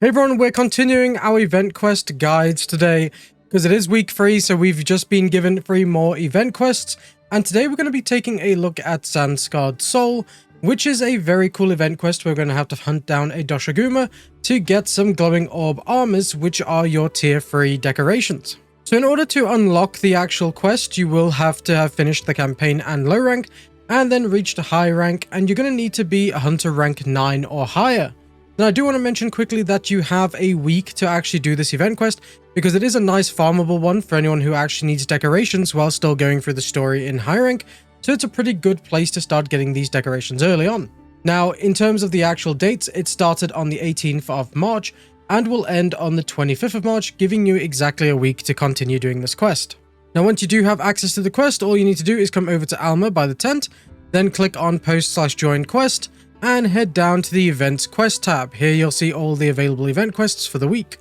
Hey everyone, we're continuing our event quest guides today because it is week 3, so we've just been given 3 more event quests, and today we're going to be taking a look at Sand-Scarred Soul, which is a very cool event quest. We're going to have to hunt down a Doshiguma to get some glowing orb armors, which are your tier 3 decorations. So in order to unlock the actual quest, you will have to have finished the campaign and low rank, and then reached a high rank, and you're going to need to be a hunter rank 9 or higher. Now, I do want to mention quickly that you have a week to actually do this event quest, because it is a nice farmable one for anyone who actually needs decorations while still going through the story in high rank, so it's a pretty good place to start getting these decorations early on. Now, in terms of the actual dates, it started on the 18th of March and will end on the 25th of March, giving you exactly a week to continue doing this quest. Now, once you do have access to the quest, all you need to do is come over to Alma by the tent, then click on post/join quest, and head down to the events quest tab. Here you'll see all the available event quests for the week.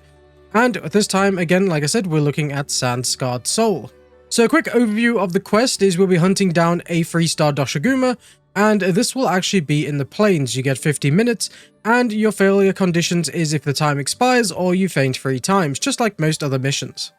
And at this time, again, like I said, we're looking at Sand-Scarred Soul. So a quick overview of the quest is we'll be hunting down a 3-star Doshiguma, and this will actually be in the plains. You get 50 minutes, and your failure conditions is if the time expires or you faint 3 times, just like most other missions.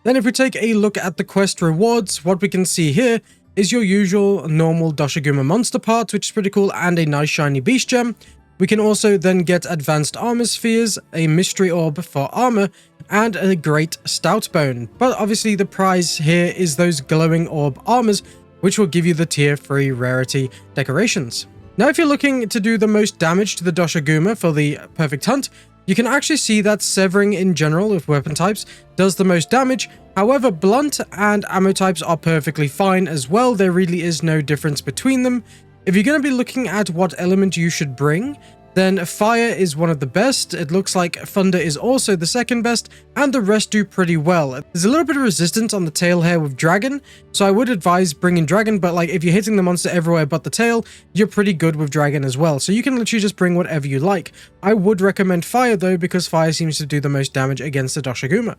Then if we take a look at the quest rewards, what we can see here is your usual normal Doshiguma monster parts, which is pretty cool, and a nice shiny beast gem. We can also then get advanced armor spheres, a mystery orb for armor, and a great stout bone. But obviously the prize here is those glowing orb armors, which will give you the tier 3 rarity decorations. Now, if you're looking to do the most damage to the Doshiguma for the perfect hunt, you can actually see that severing in general with weapon types does the most damage. However, blunt and ammo types are perfectly fine as well. There really is no difference between them. If you're going to be looking at what element you should bring, then fire is one of the best. It looks like thunder is also the second best, and the rest do pretty well. There's a little bit of resistance on the tail here with dragon, so I would advise bringing dragon, but like if you're hitting the monster everywhere but the tail, you're pretty good with dragon as well. So you can literally just bring whatever you like. I would recommend fire though, because fire seems to do the most damage against the Doshiguma.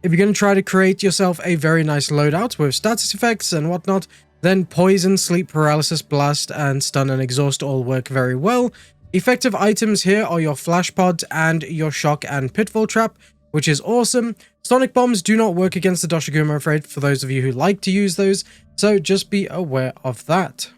If you're going to try to create yourself a very nice loadout with status effects and whatnot, then poison, sleep paralysis, blast, and stun and exhaust all work very well. Effective items here are your flash pod and your shock and pitfall trap, which is awesome. Sonic bombs do not work against the Doshiguma, I'm afraid, for those of you who like to use those, so just be aware of that.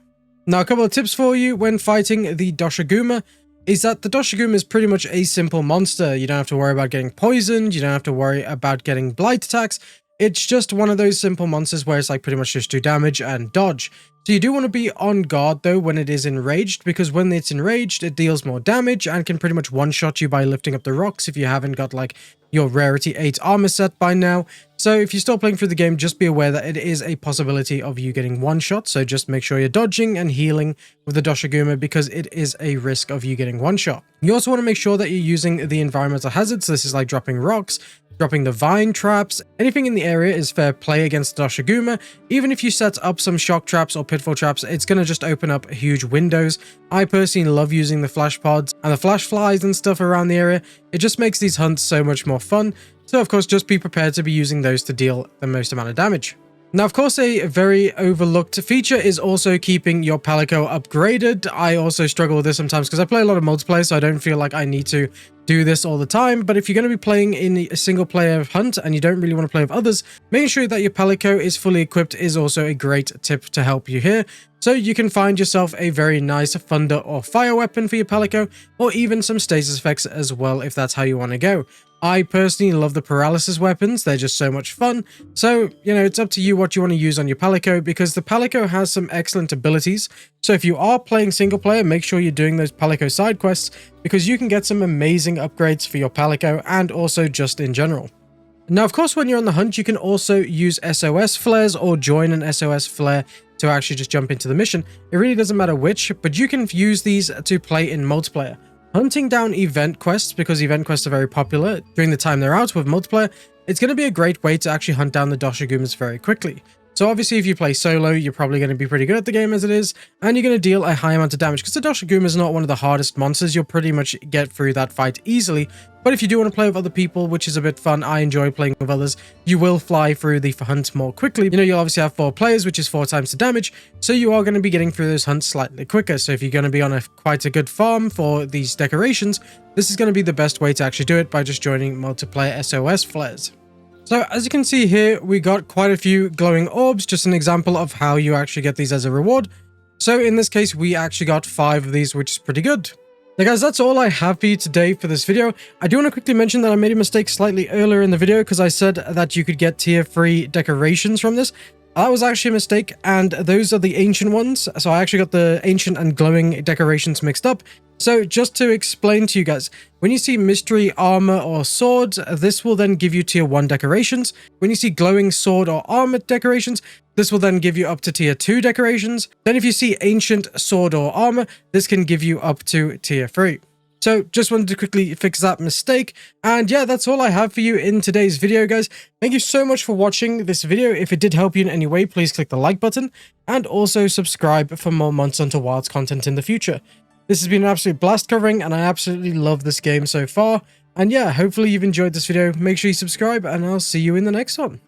Now, a couple of tips for you when fighting the Doshiguma is that the Doshiguma is pretty much a simple monster. You don't have to worry about getting poisoned, you don't have to worry about getting blight attacks. It's just one of those simple monsters where it's like pretty much just do damage and dodge. So you do want to be on guard though when it is enraged, because when it's enraged, it deals more damage and can pretty much one-shot you by lifting up the rocks if you haven't got like your rarity 8 armor set by now. So if you're still playing through the game, just be aware that it is a possibility of you getting one-shot, so just make sure you're dodging and healing with the Doshiguma, because it is a risk of you getting one-shot. You also want to make sure that you're using the environmental hazards. This is like dropping rocks, dropping the vine traps. Anything in the area is fair play against Doshiguma. Even if you set up some shock traps or pitfall traps, it's going to just open up huge windows. I personally love using the flash pods and the flash flies and stuff around the area. It just makes these hunts so much more fun. So of course, just be prepared to be using those to deal the most amount of damage. Now, of course, a very overlooked feature is also keeping your Palico upgraded. I also struggle with this sometimes because I play a lot of multiplayer, so I don't feel like I need to do this all the time. But if you're going to be playing in a single player hunt and you don't really want to play with others, making sure that your Palico is fully equipped is also a great tip to help you here. So you can find yourself a very nice thunder or fire weapon for your Palico, or even some stasis effects as well if that's how you want to go. I personally love the paralysis weapons. They're just so much fun. So, you know, it's up to you what you want to use on your Palico, because the Palico has some excellent abilities. So if you are playing single player, make sure you're doing those Palico side quests, because you can get some amazing upgrades for your Palico and also just in general. Now, of course, when you're on the hunt, you can also use SOS flares or join an SOS flare to actually just jump into the mission. It really doesn't matter which, but you can use these to play in multiplayer. Hunting down event quests, because event quests are very popular during the time they're out with multiplayer, it's going to be a great way to actually hunt down the Doshigumas very quickly. So obviously if you play solo, you're probably going to be pretty good at the game as it is, and you're going to deal a high amount of damage, because the Doshiguma is not one of the hardest monsters. You'll pretty much get through that fight easily But if you do want to play with other people, which is a bit fun, I enjoy playing with others, you will fly through the hunt more quickly. You know, you'll obviously have 4 players, which is 4 times the damage, so you are going to be getting through those hunts slightly quicker. So if you're going to be on quite a good farm for these decorations, this is going to be the best way to actually do it, by just joining multiplayer SOS flares. So as you can see here, we got quite a few glowing orbs, just an example of how you actually get these as a reward. So in this case, we actually got 5 of these, which is pretty good. Now guys, that's all I have for you today for this video. I do want to quickly mention that I made a mistake slightly earlier in the video, because I said that you could get tier 3 decorations from this. That was actually a mistake, and those are the ancient ones. So I actually got the ancient and glowing decorations mixed up. So just to explain to you guys, when you see mystery armor or swords, this will then give you tier 1 decorations. When you see glowing sword or armor decorations, this will then give you up to tier 2 decorations. Then if you see ancient sword or armor, this can give you up to tier 3. So just wanted to quickly fix that mistake. And yeah, that's all I have for you in today's video, guys. Thank you so much for watching this video. If it did help you in any way, please click the like button and also subscribe for more Monster Hunter Wilds content in the future. This has been an absolute blast covering, and I absolutely love this game so far. And yeah, hopefully you've enjoyed this video. Make sure you subscribe, and I'll see you in the next one.